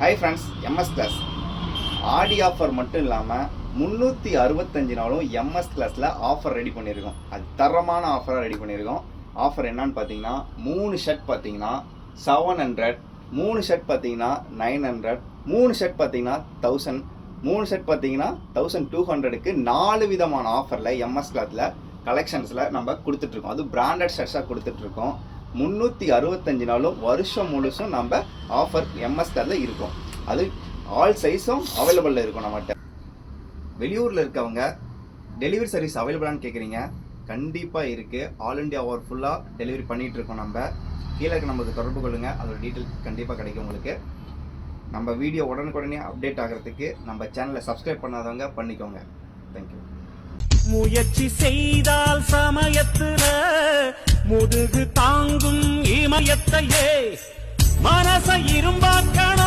Hi friends, MS class ஆடி offer மட்டும் இல்லாமல் 365 நாளும் எம்எஸ் கிளாஸில் ஆஃபர் ரெடி பண்ணியிருக்கோம். அது தரமான ஆஃபராக ரெடி பண்ணியிருக்கோம். ஆஃபர் என்னன்னு பார்த்தீங்கன்னா 3 ஷர்ட் பார்த்தீங்கன்னா 700, 3 ஷர்ட் பார்த்தீங்கன்னா 900, 3 ஷர்ட் பார்த்தீங்கன்னா 1000, 3 ஷர்ட் பார்த்தீங்கன்னா 1200க்கு 4 விதமான ஆஃபரில் எம்எஸ் கிளாஸில் கலெக்ஷன்ஸில் நம்ம கொடுத்துட்ருக்கோம். அது பிராண்டட் ஷர்ட்ஸாக கொடுத்துட்ருக்கோம். 365 நாளும் வருஷம் முழுசும் நம்ம ஆஃபர் எம்எஸ் கிளாஸில் இருக்கும். அது ஆல் சைஸும் அவைலபிளில் இருக்கும். நம்மகிட்ட வெளியூரில் இருக்கவங்க டெலிவரி சர்வீஸ் அவைலபிளான்னு கேட்குறீங்க. கண்டிப்பாக இருக்குது. ஆல் இண்டியா ஓவர் ஃபுல்லாக டெலிவரி பண்ணிகிட்ருக்கோம். நம்ம கீழே இருக்க நம்மளுக்கு தொடர்பு கொள்ளுங்கள். அதோட டீட்டெயில் கண்டிப்பாக கிடைக்கும் உங்களுக்கு. நம்ம வீடியோ உடனுக்குடனே அப்டேட் ஆகிறதுக்கு நம்ம சேனலை சப்ஸ்கிரைப் பண்ணாதவங்க பண்ணிக்கோங்க. தேங்க்யூ. முயற்சி செய்தால் சமயத்துல முதுகு தாங்கும் இமயத்தையே மனச இரும்பாக்கணும்.